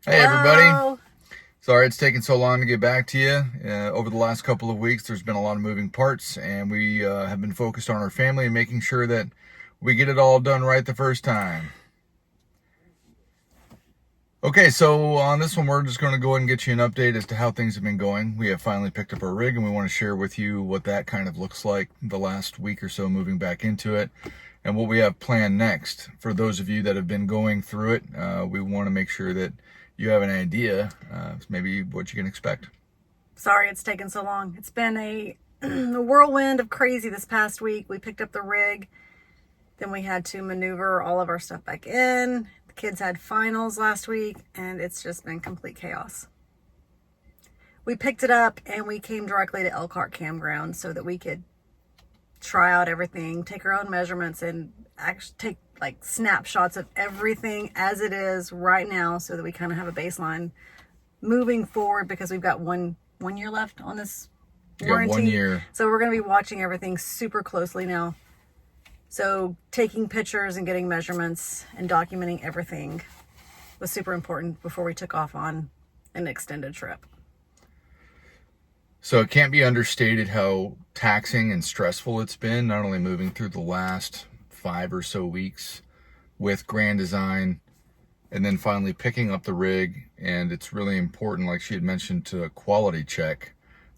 Hey Hello. everybody, sorry it's taken so long to get back to you. Over the last couple of weeks there's been a lot of moving parts, and we have been focused on our family and making sure that we get it all done right the first time. Okay, so on this one we're just going to go ahead and get you an update as to how things have been going. We have finally picked up our rig and we want to share with you what that kind of looks like the last week or so moving back into it, and what we have planned next. For those of you that have been going through it, we want to make sure that you have an idea maybe what you can expect. Sorry it's taken so long. It's been a whirlwind of crazy this past week. We picked up the rig, then we had to maneuver all of our stuff back in. The kids had finals last week, and it's just been complete chaos. We picked it up and we came directly to Elkhart Campground so that we could try out everything, take our own measurements, and actually take like snapshots of everything as it is right now so that we kind of have a baseline moving forward, because we've got one year left on this warranty. 1 year. So we're going to be watching everything super closely now. So taking pictures and getting measurements and documenting everything was super important before we took off on an extended trip. So it can't be understated how taxing and stressful it's been, not only moving through the last 5 or so weeks with Grand Design, and then finally picking up the rig. And it's really important, like she had mentioned, to quality check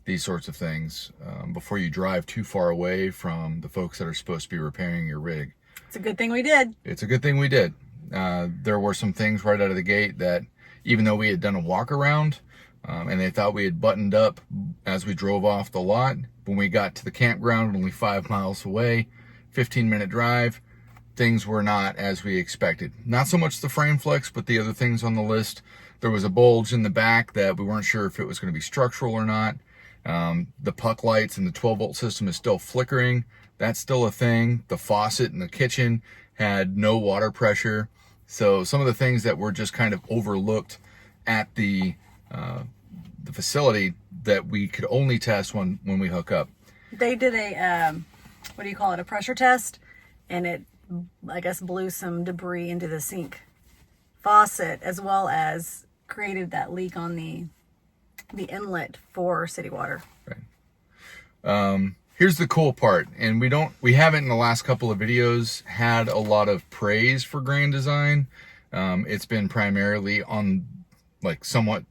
these sorts of things before you drive too far away from the folks that are supposed to be repairing your rig. It's a good thing we did. It's a good thing we did. There were some things right out of the gate that, even though we had done a walk around and they thought we had buttoned up as we drove off the lot, when we got to the campground only 5 miles away, 15-minute drive, things were not as we expected. Not so much the frame flex, but the other things on the list. There was a bulge in the back that we weren't sure if it was going to be structural or not. The puck lights and the 12-volt system is still flickering. That's still a thing. The faucet in the kitchen had no water pressure. So some of the things that were just kind of overlooked at the facility that we could only test when we hook up. They did a, what do you call it, a pressure test, and it, I guess, blew some debris into the sink faucet, as well as created that leak on the inlet for city water. Right. Here's the cool part, and we haven't in the last couple of videos had a lot of praise for Grand Design. It's been primarily on like somewhat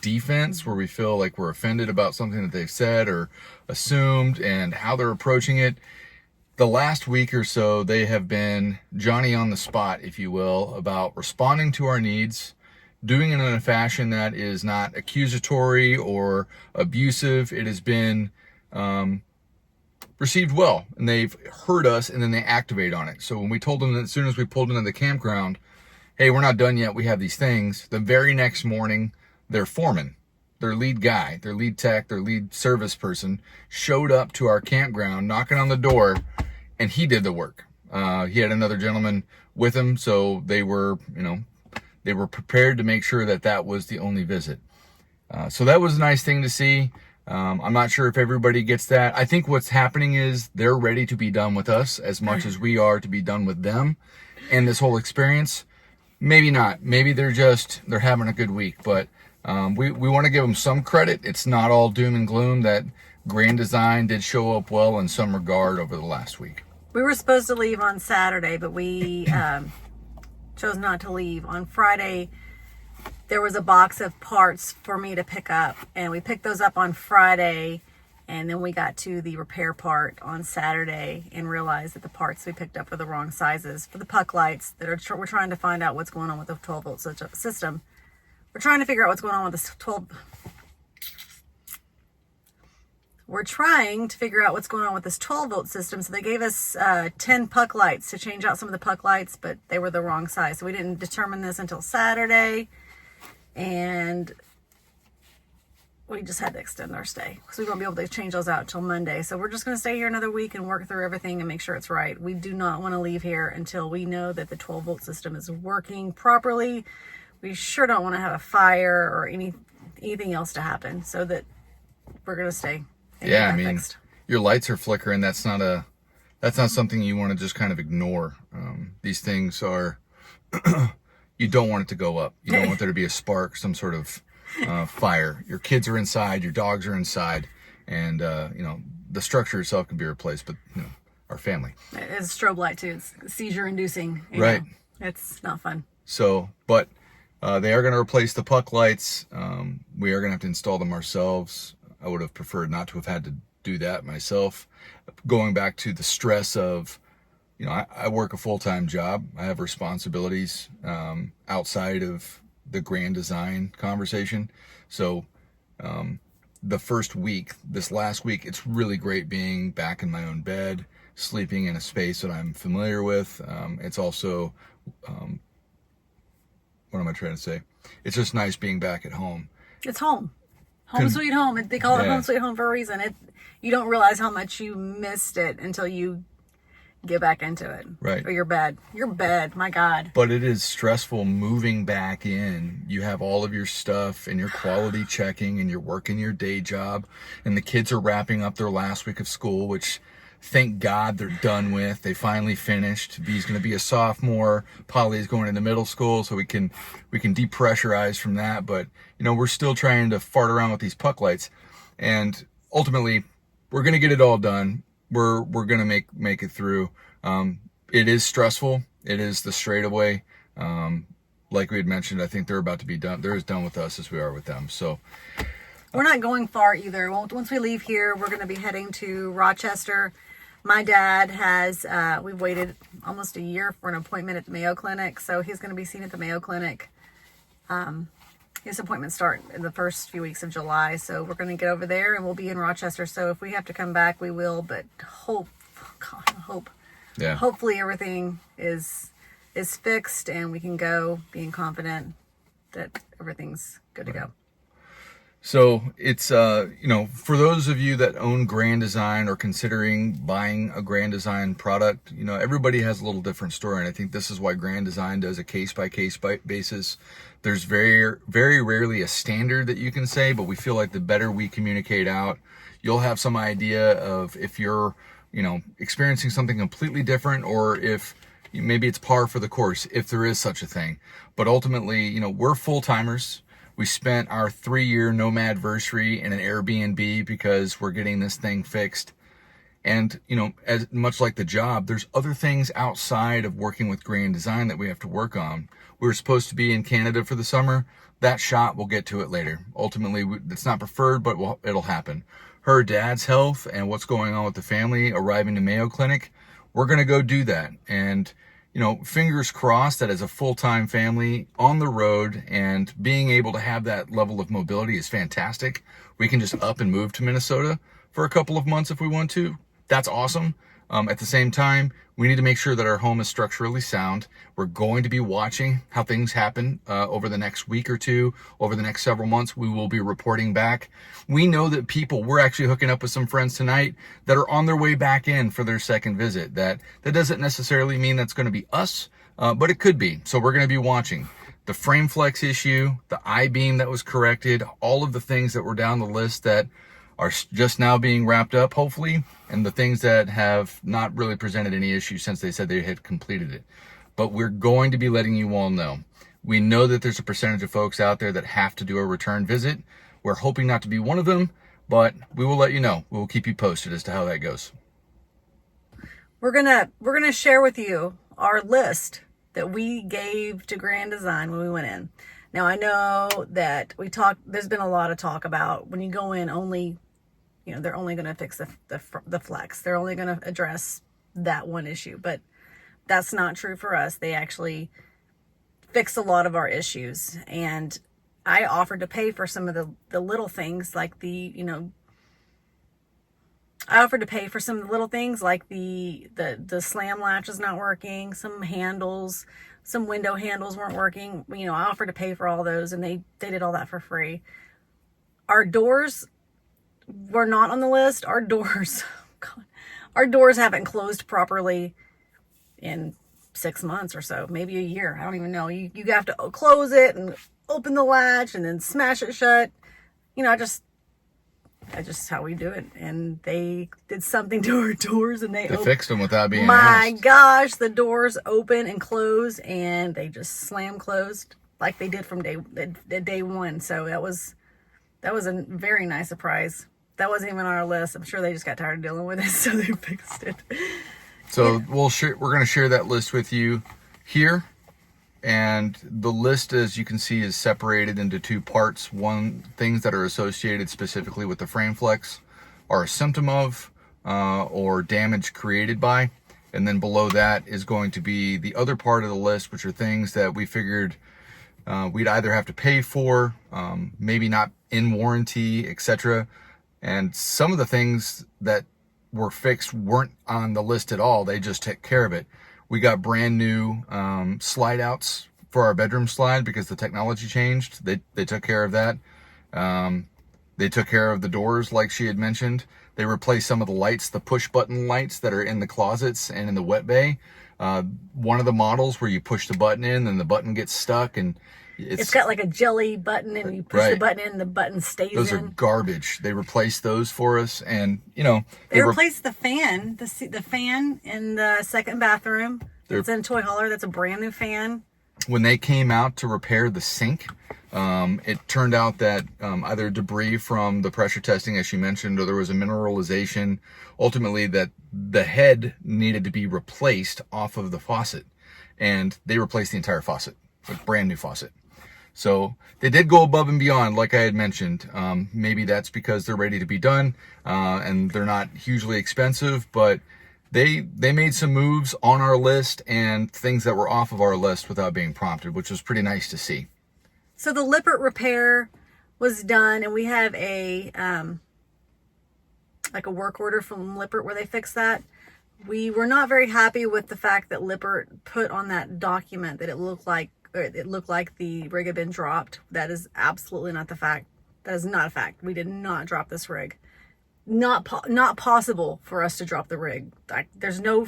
defense, where we feel like we're offended about something that they've said or assumed and how they're approaching it. The last week or so, they have been Johnny on the spot, if you will, about responding to our needs, doing it in a fashion that is not accusatory or abusive. It has been received well, and they've heard us, and then they activate on it. So when we told them that as soon as we pulled into the campground, hey, we're not done yet, we have these things, the very next morning, their foreman, their lead guy, their lead tech, their lead service person showed up to our campground knocking on the door, and he did the work. He had another gentleman with him, so they were prepared to make sure that that was the only visit. So that was a nice thing to see. I'm not sure if everybody gets that. I think what's happening is they're ready to be done with us as much as we are to be done with them and this whole experience. Maybe not. Maybe they're having a good week, but we want to give them some credit. It's not all doom and gloom. That Grand Design did show up well in some regard over the last week. We were supposed to leave on Saturday, but we chose not to leave. On Friday, there was a box of parts for me to pick up, and we picked those up on Friday, and then we got to the repair part on Saturday and realized that the parts we picked up were the wrong sizes for the puck lights. We're trying to find out what's going on with the 12-volt system. We're trying to figure out what's going on with this We're trying to figure out what's going on with this 12-volt system. So they gave us 10 puck lights to change out some of the puck lights, but they were the wrong size. So we didn't determine this until Saturday, and we just had to extend our stay because we won't be able to change those out until Monday. So we're just going to stay here another week and work through everything and make sure it's right. We do not want to leave here until we know that the 12-volt system is working properly. We sure don't want to have a fire or anything else to happen, so that we're going to stay. Yeah, I mean, your lights are flickering. That's not something you want to just kind of ignore. These things are, you don't want it to go up. You don't want there to be a spark, some sort of fire. Your kids are inside, your dogs are inside, and the structure itself can be replaced, but our family. It's strobe light too. It's seizure inducing. Right. It's not fun. So, but they are going to replace the puck lights. We are going to have to install them ourselves. I would have preferred not to have had to do that myself. Going back to the stress of, I work a full-time job. I have responsibilities outside of the grand design conversation. So the first week, this last week, it's really great being back in my own bed, sleeping in a space that I'm familiar with. It's also, what am I trying to say? It's just nice being back at home. It's home. Home sweet home. They call it home sweet home for a reason. You don't realize how much you missed it until you get back into it. Right. Or your bed. Your bed, my God. But it is stressful moving back in. You have all of your stuff and your quality checking and you're working your day job. And the kids are wrapping up their last week of school, which thank God they're done with. They finally finished. B's going to be a sophomore. Polly is going into middle school, so we can depressurize from that. But, we're still trying to fart around with these puck lights. And ultimately, we're going to get it all done. We're going to make it through. It is stressful. It is the straightaway. Like we had mentioned, I think they're about to be done. They're as done with us as we are with them. So we're not going far either. Once we leave here, we're going to be heading to Rochester. My dad has, we've waited almost a year for an appointment at the Mayo Clinic. So he's going to be seen at the Mayo Clinic. His appointments start in the first few weeks of July. So we're going to get over there and we'll be in Rochester. So if we have to come back, we will. But hopefully everything is fixed and we can go being confident that everything's good to go. So it's, for those of you that own Grand Design or considering buying a Grand Design product, everybody has a little different story. And I think this is why Grand Design does a case-by-case basis. There's very, very rarely a standard that you can say, but we feel like the better we communicate out, you'll have some idea of if you're, experiencing something completely different or if maybe it's par for the course, if there is such a thing. But ultimately, we're full-timers. We spent our 3-year nomadversary in an Airbnb because we're getting this thing fixed. And, as much like the job, there's other things outside of working with Grand Design that we have to work on. We were supposed to be in Canada for the summer. That shot, we'll get to it later. Ultimately, it's not preferred, but it'll happen. Her dad's health and what's going on with the family arriving to Mayo Clinic, we're going to go do that. And fingers crossed that as a full-time family on the road and being able to have that level of mobility is fantastic. We can just up and move to Minnesota for a couple of months if we want to. That's awesome. At the same time, we need to make sure that our home is structurally sound. We're going to be watching how things happen over the next week or two, over the next several months. We will be reporting back. We know that we're actually hooking up with some friends tonight that are on their way back in for their second visit. That doesn't necessarily mean that's going to be us, but it could be. So we're going to be watching. The frame flex issue, the I-beam that was corrected, all of the things that were down the list that are just now being wrapped up, hopefully, and the things that have not really presented any issues since they said they had completed it. But we're going to be letting you all know. We know that there's a percentage of folks out there that have to do a return visit. We're hoping not to be one of them, but we will let you know. We will keep you posted as to how that goes. We're gonna share with you our list that we gave to Grand Design when we went in. Now I know that there's been a lot of talk about when you go in only, they're only going to fix the flex. They're only going to address that one issue, but that's not true for us. They actually fixed a lot of our issues, and I offered to pay for some of the little things like I offered to pay for some of the little things like the slam latch is not working, some handles, some window handles weren't working. I offered to pay for all those, and they did all that for free. Our doors were not on the list. Our doors haven't closed properly in 6 months or so, maybe a year. I don't even know. You have to close it and open the latch and then smash it shut. That's just how we do it. And they did something to our doors, and they fixed them without being My asked. gosh, the doors open and close, and they just slam closed like they did from day one. So that was a very nice surprise. That wasn't even on our list. I'm sure they just got tired of dealing with it, so they fixed it. So we're going to share that list with you here. And the list, as you can see, is separated into two parts. One, things that are associated specifically with the frame flex are a symptom of or damage created by. And then below that is going to be the other part of the list, which are things that we figured we'd either have to pay for, maybe not in warranty, etc. And some of the things that were fixed weren't on the list at all. They just took care of it. We got brand new slide outs for our bedroom slide because the technology changed. They took care of that. They took care of the doors like she had mentioned. They replaced some of the lights, the push button lights that are in the closets and in the wet bay. One of the models where you push the button in and the button gets stuck, and it's got like a jelly button, and you push the button in and the button stays those in. are garbage. They replaced those for us, and they replaced the fan, the fan in the second bathroom. It's in Toy Hauler. That's a brand new fan. When they came out to repair the sink, it turned out that either debris from the pressure testing, as you mentioned, or there was a mineralization, ultimately that the head needed to be replaced off of the faucet, and they replaced the entire faucet, a brand new faucet. So they did go above and beyond, like I had mentioned. Maybe that's because they're ready to be done and they're not hugely expensive, but they made some moves on our list and things that were off of our list without being prompted, which was pretty nice to see. So the Lippert repair was done, and we have a like a work order from Lippert where they fixed that. We were not very happy with the fact that Lippert put on that document that it looked like the rig had been dropped. That is absolutely not the fact. That is not a fact. We did not drop this rig. Not possible for us to drop the rig. Like, there's no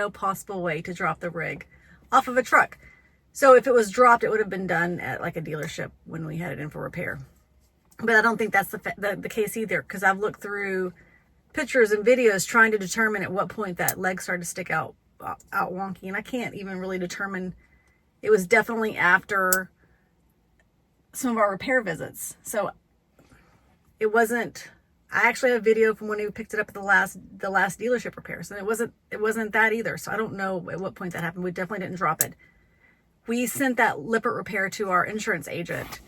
possible way to drop the rig off of a truck. So if it was dropped, it would have been done at like a dealership when we had it in for repair. But I don't think that's the case either, because I've looked through pictures and videos trying to determine at what point that leg started to stick out wonky, and I can't even really determine. It was definitely after some of our repair visits. So it wasn't, I actually have a video from when we picked it up at the last dealership repairs, and it wasn't that either. So I don't know at what point that happened. We definitely didn't drop it. We sent that Lippert repair to our insurance agent,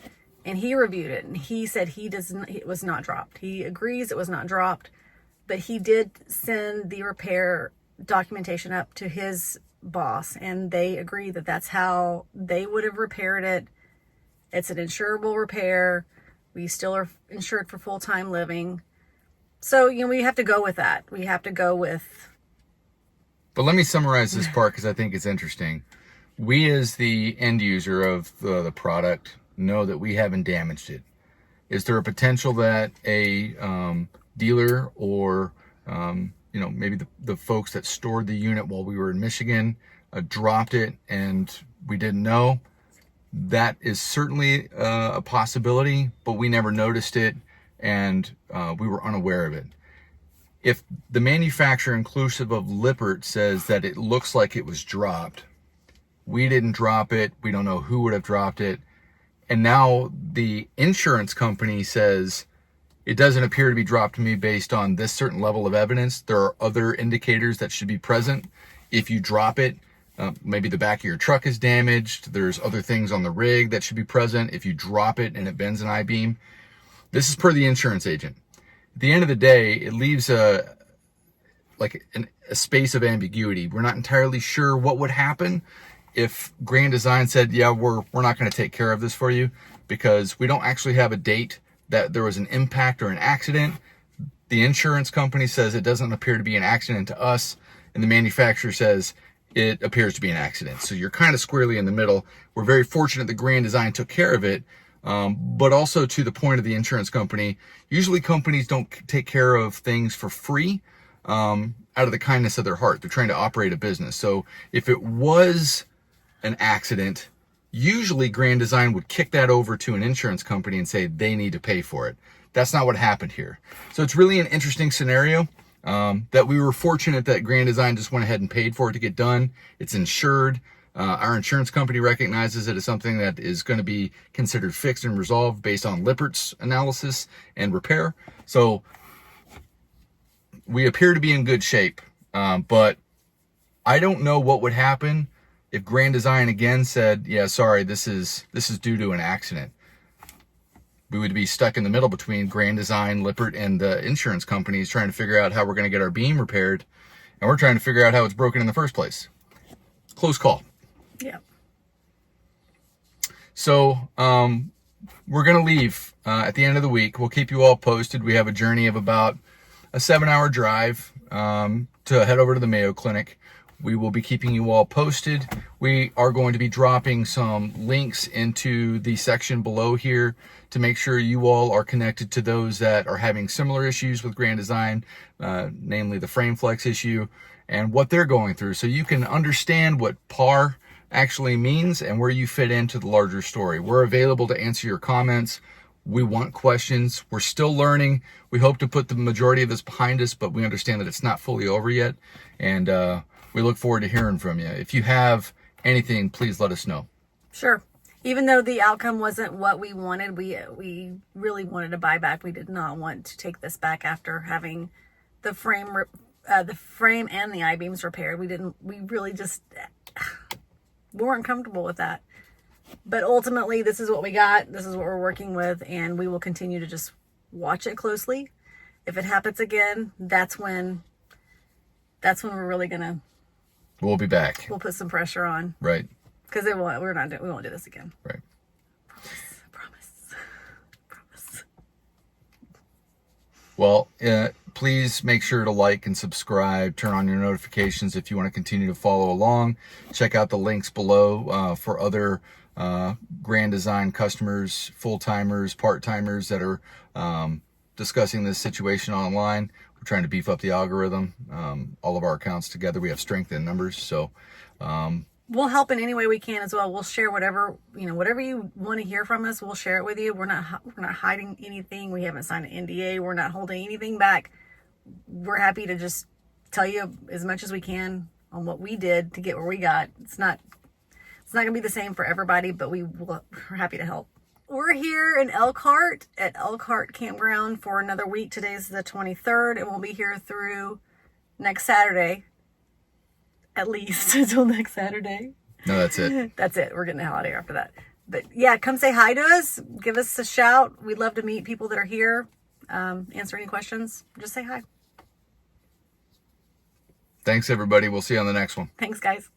and he reviewed it, and he said it was not dropped. He agrees it was not dropped, but he did send the repair documentation up to his boss, and they agree that that's how they would have repaired it. It's an insurable repair. We still are insured for full-time living. So, we have to go with that. We have to go with... But let me summarize this part because I think it's interesting. We, as the end user of the product, know that we haven't damaged it. Is there a potential that a dealer or maybe the folks that stored the unit while we were in Michigan dropped it and we didn't know? That is certainly a possibility, but we never noticed it, and we were unaware of it. If the manufacturer, inclusive of Lippert, says that it looks like it was dropped, we didn't drop it, we don't know who would have dropped it, and now the insurance company says it doesn't appear to be dropped to me based on this certain level of evidence. There are other indicators that should be present. If you drop it, maybe the back of your truck is damaged. There's other things on the rig that should be present. If you drop it and it bends an I-beam, this is per the insurance agent. At the end of the day, it leaves a space of ambiguity. We're not entirely sure what would happen if Grand Design said, yeah, we're not going to take care of this for you, because we don't actually have a date that there was an impact or an accident. The insurance company says it doesn't appear to be an accident to us, and the manufacturer says it appears to be an accident. So you're kind of squarely in the middle. We're very fortunate that Grand Design took care of it, but also to the point of the insurance company, usually companies don't take care of things for free out of the kindness of their heart. They're trying to operate a business. So if it was an accident, usually Grand Design would kick that over to an insurance company and say they need to pay for it. That's not what happened here. So it's really an interesting scenario. That we were fortunate that Grand Design just went ahead and paid for it to get done. It's insured. Our insurance company recognizes it as something that is going to be considered fixed and resolved based on Lippert's analysis and repair. So we appear to be in good shape. But I don't know what would happen if Grand Design again said, yeah, sorry, this is due to an accident. We would be stuck in the middle between Grand Design, Lippert, and the insurance companies trying to figure out how we're going to get our beam repaired. And we're trying to figure out how it's broken in the first place. Close call. Yeah. So we're going to leave at the end of the week. We'll keep you all posted. We have a journey of about a 7-hour drive to head over to the Mayo Clinic. We will be keeping you all posted. We are going to be dropping some links into the section below here to make sure you all are connected to those that are having similar issues with Grand Design, namely the frame flex issue and what they're going through, so you can understand what PAR actually means and where you fit into the larger story. We're available to answer your comments. We want questions. We're still learning. We hope to put the majority of this behind us, but we understand that it's not fully over yet. And we look forward to hearing from you. If you have anything, please let us know. Sure. Even though the outcome wasn't what we wanted, we really wanted a buyback. We did not want to take this back after having the frame and the I-beams repaired. We really just weren't comfortable with that. But ultimately, this is what we got. This is what we're working with, and we will continue to just watch it closely. If it happens again, that's when we're really gonna. We'll be back. We'll put some pressure on. Right. Because we won't do this again. Right. Promise. Well, please make sure to like and subscribe. Turn on your notifications if you want to continue to follow along. Check out the links below for other Grand Design customers, full-timers, part-timers that are discussing this situation online. We're trying to beef up the algorithm. All of our accounts together, we have strength in numbers. So we'll help in any way we can as well. We'll share whatever you want to hear from us. We'll share it with you. We're not hiding anything. We haven't signed an NDA. We're not holding anything back. We're happy to just tell you as much as we can on what we did to get where we got. It's not going to be the same for everybody, but we're happy to help. We're here in Elkhart at Elkhart Campground for another week. Today's the 23rd, and we'll be here through next Saturday. At least until next Saturday. No, that's it. That's it. We're getting the hell out of here after that. But yeah, come say hi to us. Give us a shout. We'd love to meet people that are here. Answer any questions. Just say hi. Thanks, everybody. We'll see you on the next one. Thanks, guys.